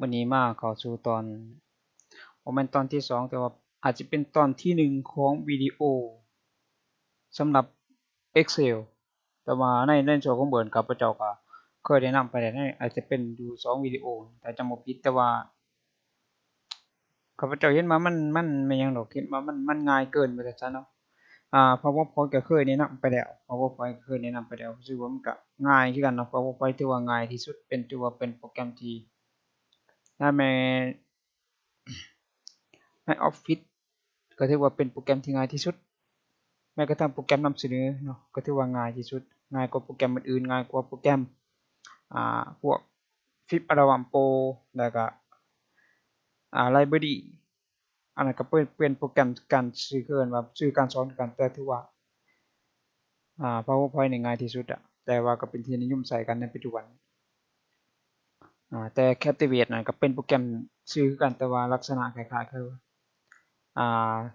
วันนี้มาเข้าสู่ตอนบ่แม่นตอนที่2แต่ว่าอาจจะเป็นตอนที่1ของวิดีโอสำหรับ Excel แต่ว่าในส่วนของ Word ข้าพเจ้าก็เคยแนะนำไปแล้วอาจจะเป็นอยู่2วิดีโอถ้าจำบ่ผิดแต่ว่าข้าพเจ้าเห็นว่ามันแม่นหยังดอกคิดว่ามันง่ายเกินไปว่าซั่นเนาะPowerPoint ก็เคยแนะนำไปแล้ว PowerPoint ก็เคยแนะนำไปแล้วรู้สึกว่ามันก็ง่ายคือกันเนาะ PowerPoint ถือว่าง่ายที่สุดถือว่าเป็นโปรแกรมที่ถ้าแม่ในออฟฟิศก็ถือว่าเป็นโปรแกรมที่ง่ายที่สุดแม้กระทั่งโปรแกรมนำเสนอเนาะก็ถือว่าง่ายที่สุดง่ายกว่าโปรแกรมอื่นๆง่ายกว่าโปรแกรมพวก Flip Album Pro แล้วก็Library อันนั้นก็เป็นโปรแกรมการสื่อเกินว่าสื่อการสอนกันแต่ถือว่าPowerPoint นี่ง่ายที่สุดอะแต่ว่าก็เป็นที่นิยมใช้กันในปัจจุบันแต่ Captivate นั่นก็เป็นโปรแกรมสื่อคือกันแต่ว่าลักษณะคล้ายๆคือ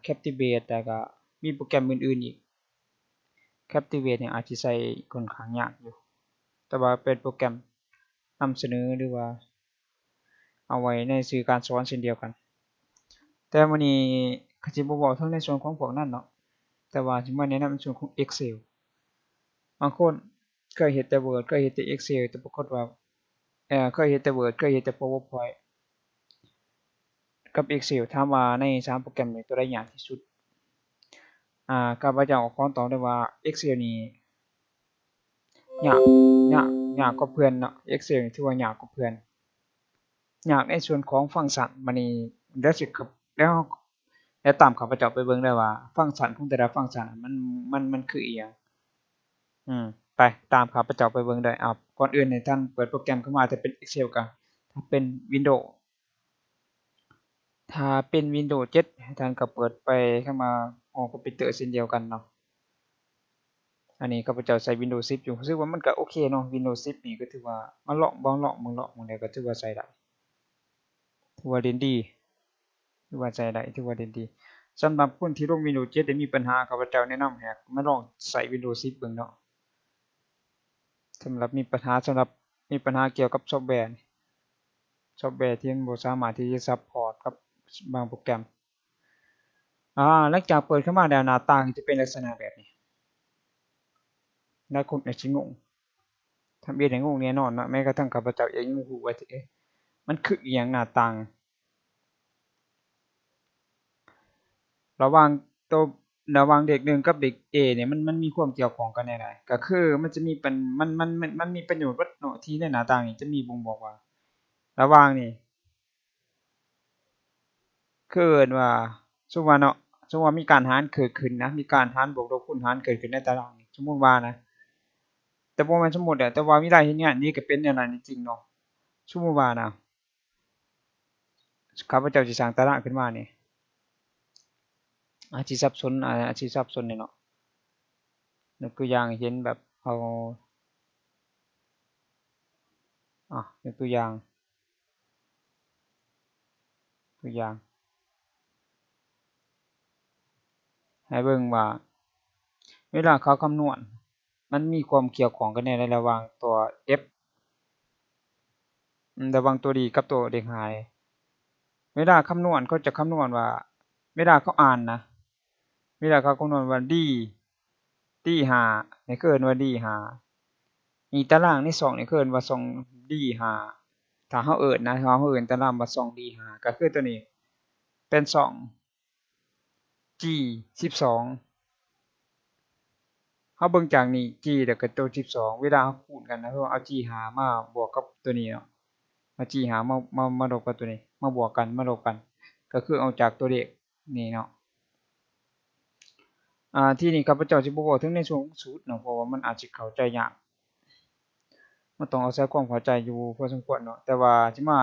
Captivate แล้วก็มีโปรแกรมอื่นๆอีก Captivate เนี่ยอาจสิใช้ค่อนข้างยากอยู่แต่ว่าเป็นโปรแกรมนำเสนอหรือว่าเอาไว้ในสื่อการสอนเช่นเดียวกันแต่มื้อนี้ก็สิบ่เว้าถึงในส่วนของพวกนั้นเนาะแต่ว่าสิมาแนะนำในส่วนของ Excel บางคนเคยเฮ็ดแต่ Word เคยเฮ็ดแต่ Excel แต่ปรากฏว่าเคยเฮ็ดแต่ Word เคยเฮ็ดแต่ PowerPoint กับ Excel ถามว่าใน3โปรแกรมนี้ตัวใดยากที่สุดข้าพเจ้าขอตอบได้ว่า Excel นี่ยากยากยากกว่าเพื่อนเนาะ Excel นี่ถือว่ายากกว่าเพื่อนยากในส่วนของฟังก์ชันบัดนี้เดี๋ยวสิครับแล้วตามข้าพเจ้าไปเบิ่งได้ว่าฟังก์ชันของแต่ละฟังก์ชันมันคืออิหยังไปตามข้าพเจ้าไปเบิ่งได้ก่อนอื่นให้ท่านเปิดโปรแกรมเข้ามาถ้าเป็น Excel ก็ถ้าเป็น Windows ถ้าเป็น Windows 7ให้ท่านก็เปิดไปเข้ามาคอมพิวเตอร์เช่นเดียวกันเนาะอันนี้ข้าพเจ้าใช้ Windows 10อยู่รู้สึกว่ามันก็โอเคเนาะ Windows 10นี่ก็ถือว่ามาเลาะบ่เลาะมึงเลาะมึงได้ก็ถือว่าใช้ได้ถือว่าเล่นดีถือว่าใช้ได้ถือว่าเล่นดีสำหรับคนที่ลง Windows 7ได้มีปัญหาข้าพเจ้าแนะนำให้มาลองใช้ Windows 10เบิ่งเนาะสำหรับมีปัญหาเกี่ยวกับซอฟต์แวร์ที่มันบ่สามารถที่จะซัปพอร์ตกับบางโปรแกรมหลังจากเปิดเข้ามาแล้วหน้าต่างจะเป็นลักษณะแบบนี้หลายคนอาจสิงงทำเฮ็ดให้งงแน่นอนเนาะแม้กระทั่งข้าพเจ้าเองยังบ่รู้ว่ามันคืออิหยังหน้าต่างระหว่างตัวระหว่างเด็ก1กับเด็ก A เนี่ยมันมีความเกี่ยวข้องกันแนวใดก็คือมันจะมีเป็นมันมีประโยชน์เบิดเนาะที่ในหน้าต่างนี่จะมีบ่งบอกว่าระหว่างนี่คือเอิ้นว่าสมมุติว่าเนาะสมมุติว่ามีการหารเกิดขึ้นนะมีการหารบวกลบคูณหารเกิดขึ้นในตารางนี่สมมุติว่านะแต่บ่แม่นสมมุติอะแต่ว่าเวลาเฮ็ดงานนี่ก็เป็นแนวนั้นจริงๆเนาะสมมุติว่านะข้าพเจ้าสิสร้างตารางขึ้นมานี่อาจสิสับสนอาจสิสับสนนี่เนาะยกตัวอย่างให้เห็นแบบเอายกตัวอย่างตัวอย่างให้เบิ่งว่าเวลาเขาคำนวณมันมีความเกี่ยวข้องกันแน่ในระหว่างตัว f ระหว่างตัว d กับตัวเด็กหายเวลาคำนวณเขาจะคำนวณว่าเวลาเขาอ่านนะเวลาเขาคำนวณว่า d 5นี่คือเอิ้นว่า d 5ตารางใน2นี่คือเอิ้นว่า2 d 5ถ้าเราเอิ้นนะถ้าเราเอิ้นตารางว่า2 d 5ก็คือตัวนี้เป็น2 g 12เราเบิ่งจากนี้ g แล้วก็ตัว12เวลาเราคูณกันนะเราเอา g 5มาบวกกับตัวนี้เนาะเอา g 5มาลบกับตัวนี้มาบวกกันมาลบกันก็คือเอาจากตัวเลขนี่เนาะที่นี่ข้าพเจ้าสิบ่เว้าถึงในส่วนของสูตรเนาะเพราะว่ามันอาจสิเข้าใจยากมันต้องอาศัยความเข้าใจอยู่พอสมควรเนาะแต่ว่าสิมา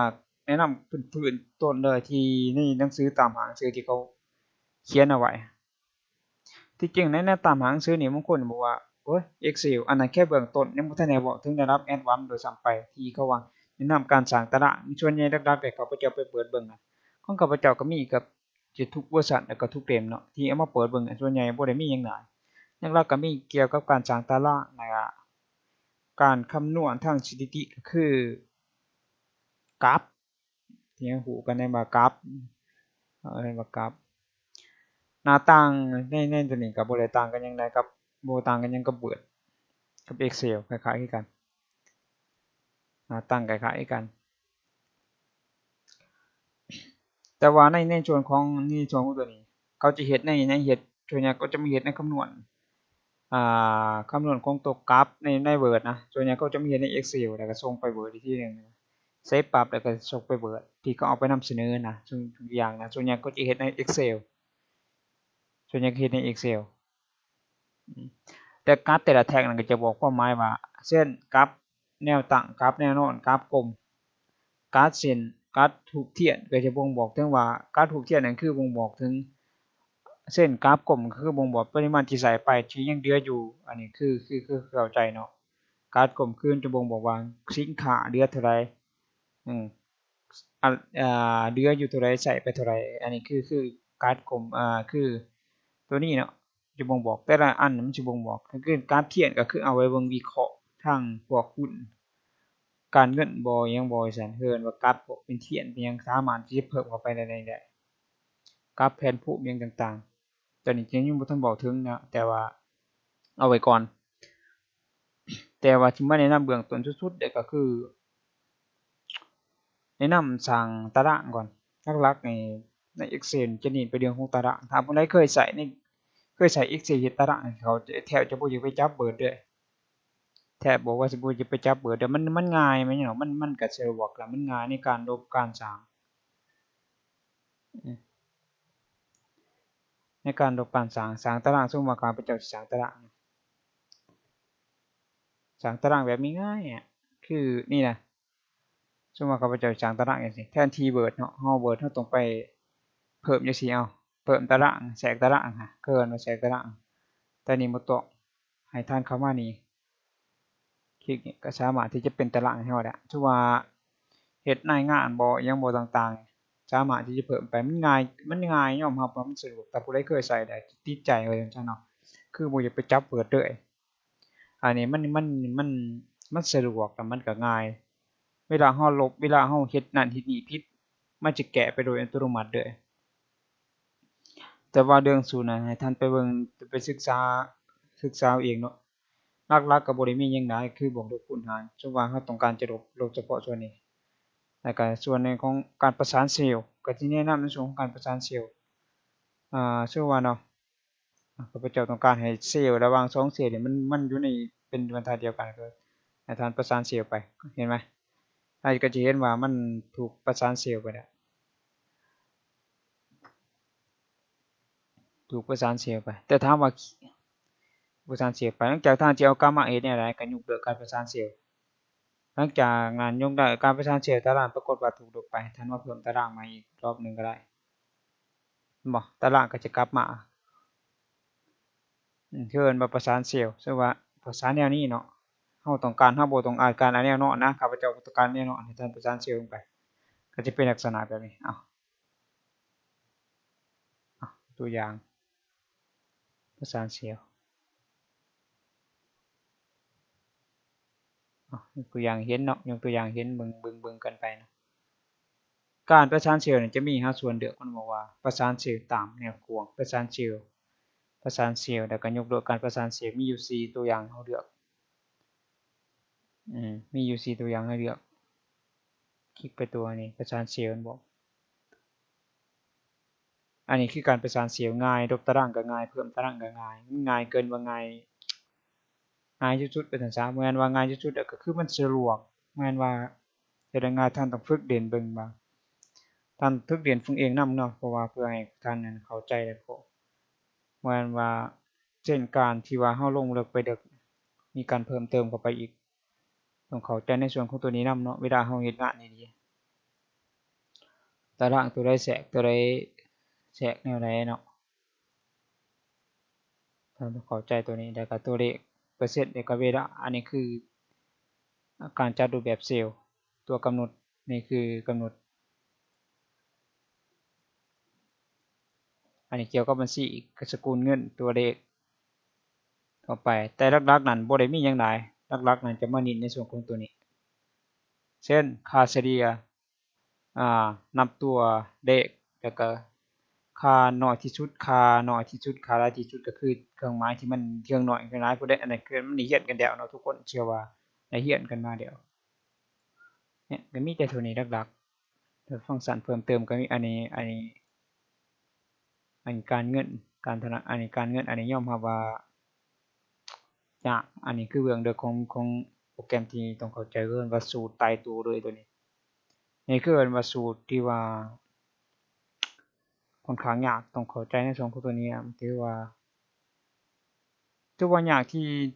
แนะนำพื้นๆต้นเลยที่ในหนังสือตามหาหนังสือที่เขาเขียนเอาไว้ที่จริงในตามหาหนังสือนี่บางคนบอกว่าโอ๊ย Excel อันนั้นแค่เบื้องต้นยังบ่ทันได้เว้าถึงระดับ Advanced โดยซ้ำไปที่เขาว่าแนะนำการสร้างตารางส่วนใหญ่หลักๆที่ข้าพเจ้าไปเปิดเบิ่งนะของข้าพเจ้าก็มีกับจะทุกเวอร์ชันแล้วก็ทุกเล่มเนาะที่เอามาเปิดเบิ่งส่วนใหญ่บ่ได้มีหยังหลายหลักๆก็มีเกี่ยวกับการสร้างตารางแล้วก็การคำนวณทางสถิติก็คือกราฟ ที่เราฮู้กันในว่ากราฟเรียกว่ากราฟหน้าต่างในตัวนี้ก็บ่ได้ต่างกันหยังใดกับบ่ต่างกันหยังกับ Word กับ Excel คล้ายๆคือกันหน้าตั้งคล้ายๆกันแต่ว่าในส่วนของตัวนี้เขาจะเฮ็ดในเฮ็ดส่วนใหญ่ก็จะมีเฮ็ดในคำนวณคำนวณของตัวกราฟใน Word นะส่วนใหญ่ก็จะมีเฮ็ดใน Excel แล้วก็ส่งไป Word อีกทีหนึงเซฟปรับแล้วก็ส่งไป Word ที่เขาเอาไปนำเสนอนะทุกอย่างนะส่วนใหญ่ก็จะเฮ็ดใน Excel ส่วนใหญ่ก็เฮ็ดใน Excel แต่กราฟแต่ละแท็กนั่นก็จะบอกความหมายว่าเช่นกราฟแนวตั้งกราฟแนวนอนกราฟกลมกราฟเส้นกราฟรูปเทียนก็จะบ่งบอกถึงว่ากราฟรูปเทียนนั่นคือบ่งบอกถึงเส้นกราฟกลมคือบ่งบอกปริมาณที่ใส่ไปที่ยังเหลืออยู่อันนี้คือเข้าใจเนาะกราฟกลมคือจะบ่งบอกว่าสินค้าเหลือเท่าใดอืมเหลืออยู่เท่าใดใช้ไปเท่าใดอันนี้คือกราฟกลมคือตัวนี้เนาะจะบ่งบอกแต่ละอันมันสิบ่งบอกก็คือกราฟเทียนก็คือเอาไว้เบิ่งวิเคราะห์ทางพวกหุ้นการเงินบ่อิหยังบ่จั่งซั้นเอิ้นว่ากราฟพวกเป็นเทียนเป็นหยังสามารถที่จะเพิ่มเข้าไปได้กราฟแผนภูมิหยังต่างๆตัวนี้ยังบ่ทันเว้าถึงนะแต่ว่าเอาไว้ก่อนแต่ว่าที่มาแนะนำเบื้องต้นสุดๆก็คือแนะนำสร้างตารางก่อนหลักๆนี่ใน Excel จะเน้นไปเรื่องของตารางถ้าผู้ใดเคยใช้ Excel เฮ็ดตารางเขาแทบจะบ่อยากไปจับเบิดเดะแทบบอกว่าสิบ่จะไปจับเบิดเด้อมันง่ายมันหยังมันก็สะดวกแล้วมันง่ายในการลบการสร้างในการลบการสร้างตารางสมมุติว่าข้าพเจ้าสิสร้างตารางแบบง่ายๆคือนี่นะสมมุติว่าข้าพเจ้าสร้างตารางจังซี่แทนที่ Word เนาะWord เราต้องไปเพิ่มจังซี่เอาเพิ่มตารางแทรกตารางเอิ้นว่าแทรกตารางแต่นี่บ่ต้องให้ท่านเข้ามานี่คลิกนี่ก็สามารถที่จะเป็นตารางให้เราได้ถือว่าเฮ็ดรายงานบ่อิหยังบ่ต่างๆสามารถที่จะเพิ่มไปมันง่ายยอมรับว่ามันสะดวกถ้าผู้ใดเคยใช้ได้ติดใจว่าจังซั่นเนาะคือบ่อยากไปจับเปิดเลยอันนี้มันสะดวกแล้วมันก็ง่ายเวลาเราลบเวลาเราเฮ็ดนั่นเฮ็ดนี่ผิดมันจะแก้ไปโดยอัตโนมัติเลยแต่ว่าเรื่องสูตรน่ะให้ท่านไปเบิ่งไปศึกษาเอาเองเนาะหลักๆก็บ่ได้มีหยังหลายคือบวกลบคูณหารสมมุติว่าเราต้องการจะลบเฉพาะส่วนนี้แล้วก็ส่วนในของการประสานเซลล์ก็สิแนะนำในส่วนของการประสานเซลล์สมมุติว่าเนาะข้าพเจ้าต้องการให้เซลล์ระหว่าง2เซลล์นี่มันอยู่ในเป็นบรรทัดเดียวกันก็ให้ท่านประสานเซลล์ไปเห็นไหมก็จะเห็นว่ามันถูกประสานเซลล์ไปแล้วถูกประสานเซลล์ไปแต่ถามว่าประสานเซลล์ไปหลังจากท่านสิเอากลับมาเฮ็ดแนวใดก็ยกเลิกการประสานเซลล์หลังจากงานยกเลิกการประสานเซลล์ตารางปรากฏว่าถูกลบไปท่านมาเพิ่มตารางใหม่อีกรอบหนึ่งก็ได้เห็นบ่ตารางก็จะกลับมาคือเอิ้นว่าประสานเซลล์ซึ่งว่าประสานแนวนี้เนาะเราต้องการเราบ่ต้องการอันแนวนอนนะข้าพเจ้าต้องการแนวนอนให้ท่านประสานเซลล์ลงไปก็จะเป็นลักษณะแบบนี้ตัวอย่างประสานเซลล์ยกตัวอย่างเห็นเนาะยกตัวอย่างเห็นเบิ่งกันไปนะการประสานเซลล์นี่จะมีส่วนเลือกมันบอกว่าประสานเซลล์ตามแนวกว้างประสานเซลล์แล้วก็ยกเลิกการประสานเซลล์มีอยู่4ตัวอย่างให้เราเลือกมีอยู่4ตัวอย่างให้เลือกคลิกไปตัวนี้ประสานเซลล์มันบอกอันนี้คือการประสานเซลล์ง่ายลบตารางก็ง่ายเพิ่มตารางก็ง่ายมันง่ายเกินว่าง่ายสุดๆเป็นจังซั่นบ่แม่นว่าง่ายสุดๆก็คือมันสะดวกบ่แม่นว่าเฮ็ดได้ง่ายท่านต้องฝึกเรียนเบิ่งว่าท่านฝึกเรียนฝึกเองนำเนาะเพราะว่าเพื่อให้ท่านนั้นเข้าใจได้บ่แม่นว่าเช่นการที่ว่าเราลงลึกไปลึกมีการเพิ่มเติมเข้าไปอีกต้องเข้าใจในส่วนของตัวนี้นำเนาะเวลาเราเฮ็ดงานดีๆตารางตัวใดแทรกตัวใดแทรกแนวใดเนาะท่านต้องเข้าใจตัวนี้แล้วก็ตัวเลขเปอร์เซ็นต์แล้วก็เวลาอันนี้คือการจัดรูปแบบเซลล์ตัวกำหนดนี่คือกำหนดอันนี้เกี่ยวกับบัญชีสกุลเงินตัวเลขต่อไปแต่หลักๆนั้นบ่ได้มีหยังหลายหลักๆนั้นจะมาเน้นในส่วนของตัวนี้เช่นค่าเฉลี่ย นับตัวเลขแล้วก็ค่าน้อยที่สุดค่าน้อยที่สุดค่าหลายที่สุดก็คือเครื่องหมายที่มันเครื่องน้อยเครื่องหลายผู้ใดอันนั้นคือมันได้เรียนกันแล้วเนาะทุกคนเชื่อว่าได้เรียนกันมาแล้วเนี่ยก็มีแต่เท่านี้หลักๆแต่ฟังก์ชันเพิ่มเติมก็มีอันนี้การเงินการธนาอันนี้การเงินอันนี้ยอมรับว่ายากอันนี้คือเรื่องเดียวของโปรแกรมที่ต้องเข้าใจคือเอิ้นว่าสูตรตายตัวเลยตัวนี้นี่คือเอิ้นว่าสูตรที่ว่าค่อนข้างยากต้องเข้าใจในส่วนของตัวนี้ถือว่ายาก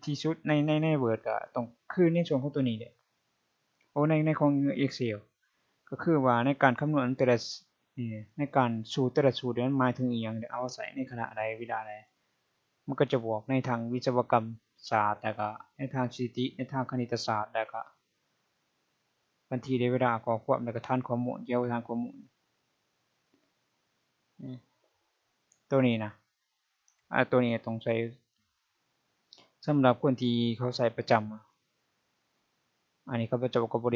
ที่สุดใน Word ก็ต้องคือในส่วนของตัวนี้แหละโอ้ในของ Excel ก็คือว่าในการคำนวณแต่ละนี่ในการสูตรแต่ละสูตรมันหมายถึงอิหยังเอาใส่ในขณะใดเวลาใดมันก็จะบอกในทางวิศวกรรมศาสตร์แล้วก็ในทางสถิติในทางคณิตศาสตร์แล้วก็บัญชีในเวลาข้อความแล้วก็ฐานข้อมูลเกี่ยวกับฐานข้อมูลตัวนี้นะตัวนี้ต้องใช้สำหรับคนที่เขาใช้ประจำอันนี้เขาจะก็บ่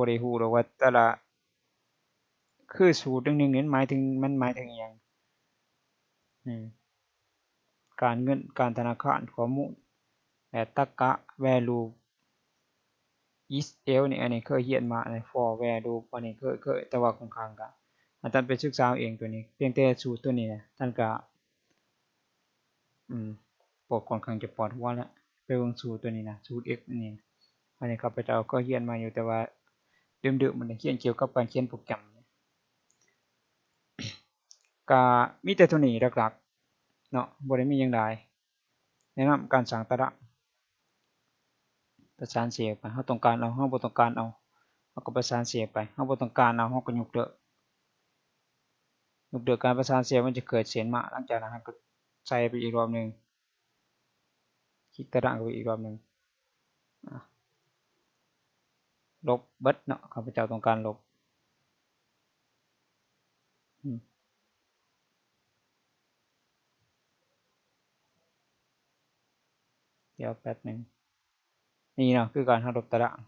ได้ฮู้หรอกว่าแต่ละคือสูตรหนึ่งนี่มันหมายถึงอิหยังการเงินการธนาคารข้อมูลและตรรกะ value is else นี่อันนี้เคยเรียนมาอันนี้ for value อันนี้เคยแต่ว่าค่อนข้างก็อาจารย์ไปศึกษาเองตัวนี้เพียงแต่สูตรตัวนี้นะท่านก็ปวดค่อนข้างจะปวดหัวแล้วไปเบิ่งสูตรตัวนี้นะสูตร x นี่อันนี้ข้าพเจ้าก็เรียนมาอยู่แต่ว่าเดิมๆมันเขียนเกี่ยวกับการเขียนโปรแกรมก็มีแต่ตัวนี้หลักๆเนาะบ่ได้มีหยังหลายแนะนำการสร้างตารางประสานเสียไปเราต้องการเอาเราบ่ต้องการเอาเราก็ประสานเสียไปเราบ่ต้องการเอาเราก็ยกเลิกการประสานเสียมันจะเกิดเสียงมาหลังจากนั้นเราก็ใส่ไปอีกรอบนึงคลิกตารางไปอีกรอบนึงลบเบิดเนาะข้าพเจ้าต้องการลบเดี๋ยวแป๊บนึงนี่เนาะคือการลบตาราง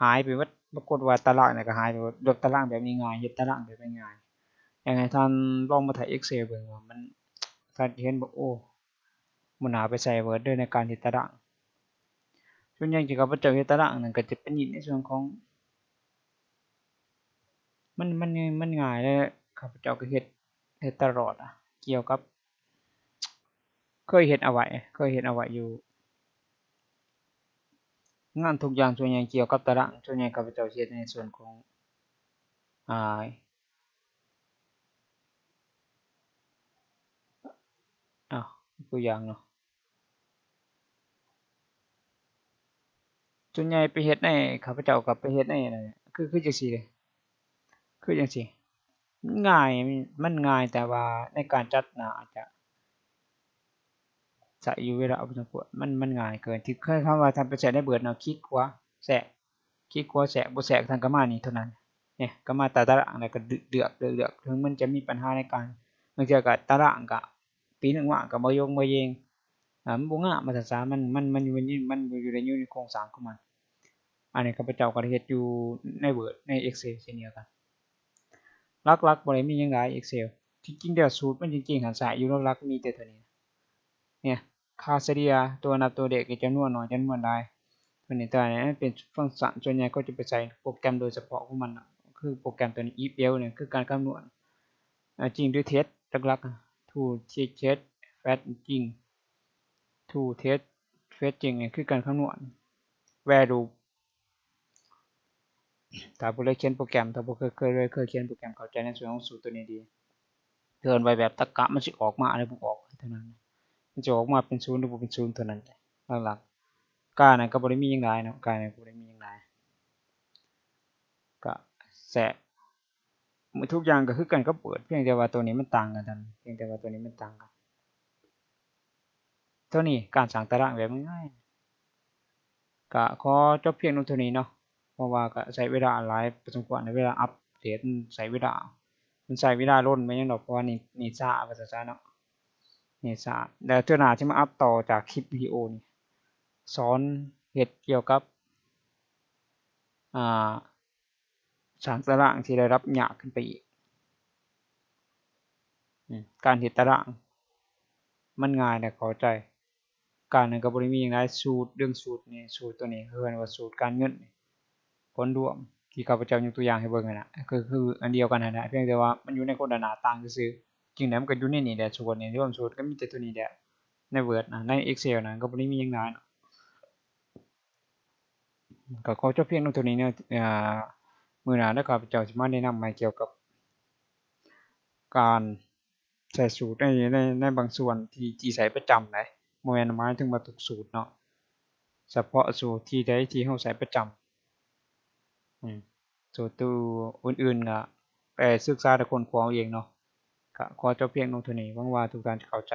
หายไปว่าปรากฏว่าตารางเนี่ยก็หายไปลบตารางแบบง่ายๆเฮ็ดตารางแบบง่ายๆยังไงท่านลองมาถ่าย Excel เบิ่งว่ามันท่านเห็นบ่โอ้มันน่าไปใส่ Word ด้วยในการเฮ็ดตารางส่วนใหญ่ที่ข้าพเจ้าเฮ็ดตารางนั่นก็จะเป็นในส่วนของมันง่ายเลยข้าพเจ้าก็เฮ็ดตลอดเกี่ยวกับเคยเฮ็ดเอาไว้อยู่งานทุกอย่างส่วนใหญ่เกี่ยวกับตารางส่วนใหญ่ข้าพเจ้าสิเฮ็ดในส่วนของอ่าอ้าวตัวอย่างเนาะส่วนใหญ่ไปเฮ็ดในข้าพเจ้าก็ไปเฮ็ดในนั่นคือจังซี่เด้คือจังซี่ง่ายมันง่ายแต่ว่าในการจัดน่ะอาจจะใช้อยู่เวลาพอสมควรมันง่ายเกินที่คำว่าท่านไปใช้ใน Word เนาะคลิกขวาแทรกคลิกขวาแทรกบ่แทรกท่านก็มานี่เท่านั้นเนี่ยก็มาตารางแล้วก็เลือกถึงมันจะมีปัญหาในการบางเทื่อก็ตารางก็ปีหนึ่งว่าก็บ่ยงบ่แยงมันบ่งามว่าซั่นซะมันอยู่ในโครงสร้างของมันอันนี้ข้าพเจ้าก็ได้เฮ็ดอยู่ใน Word ใน Excel เช่นเดียวกันหลักๆบ่ได้มีหยังหลาย Excel ที่จริงแล้วสูตรมันจริงๆหั้นใช้อยู่หลักๆมีแต่เท่านี้เนี่ยค่าเฉลี่ยตัวนับตัวเลขจำนวนน้อยจำนวนหลายตัวนี้มันเป็นฟังก์ชันส่วนใหญ่ก็จะไปใช้โปรแกรมโดยเฉพาะของมันคือโปรแกรมตัวนี้ if else เนี่ยคือการคำนวณจริงด้วยเท็จหลักๆ to test fat จริง to test fat จริงเนี่ยคือการคำนวณ value ถ้าผู้ใดเขียนโปรแกรมถ้าบ่เคยเขียนโปรแกรมเข้าใจในส่วนของสูตรตัวนี้ดีเทิร์นไว้แบบตรรกะมันสิออกมาอะไรบ่ออกเท่านั้นมันจะออกมาเป็น0หรือบ่เป็น0เท่านั้นหลักๆการนั้นก็บ่ได้มีหยังหลายเนาะการนั้นก็บ่ได้มีหยังหลายก็แทรกทุกอย่างก็คือกันกับ Word เพียงแต่ว่าตัวนี้มันต่างกันเท่านั้นเพียงแต่ว่าตัวนี้มันต่างกันเท่านี้การสร้างตารางแบบง่ายๆก็ขอจบเพียงเท่านี้เนาะเพราะว่าก็ใช้เวลาหลายพอสมควรในเวลาอัปเดตใช้เวลาล้นไปยังดอกเพราะว่านี่ช้าว่าซั่นซะเนาะนี่ช้าแล้วเทื่อหน้าสิมาอัปต่อจากคลิปวิดีโอนี่สอนเฮ็ดเกี่ยวกับอ่า สร้างตารางที่ได้รับยากขึ้นไปอีกการเฮ็ดตารางมันง่ายและเข้าใจการนั้นก็บ่ได้มีหยังหลายสูตรเรื่องสูตรนี่สูตรตัวนี้เขาเอิ้นว่าสูตรการเงินผลรวมที่ข้าพเจ้ายกตัวอย่างให้เบิ่งนั่นน่ะก็คืออันเดียวกันนั่นแหละเพียงแต่ว่ามันอยู่ในคนละหน้าต่างซื่อๆจริงแล้วมันก็อยู่ในนี่แหละสูตรนี่รวมสูตรก็มีแต่ตัวนี้แหละใน Word น่ะใน Excel น่ะก็บ่ได้มีหยังหลายก็ขอจบเพียงเท่านี้เนาะมื้อหน้าเด้อข้าพเจ้าสิมาแนะนำให้เกี่ยวกับการใช้สูตรในบางส่วนที่ใช้ประจำได้บ่แม่นหมายถึงว่าทุกสูตรเนาะเฉพาะสูตรที่ใดที่เราใช้ประจำสูตรตัวอื่นๆก็ไปศึกษาและค้นคว้าเอาเองเนาะก็ขอจบเพียงเท่านี้หวังว่าทุกท่านจะเข้าใจ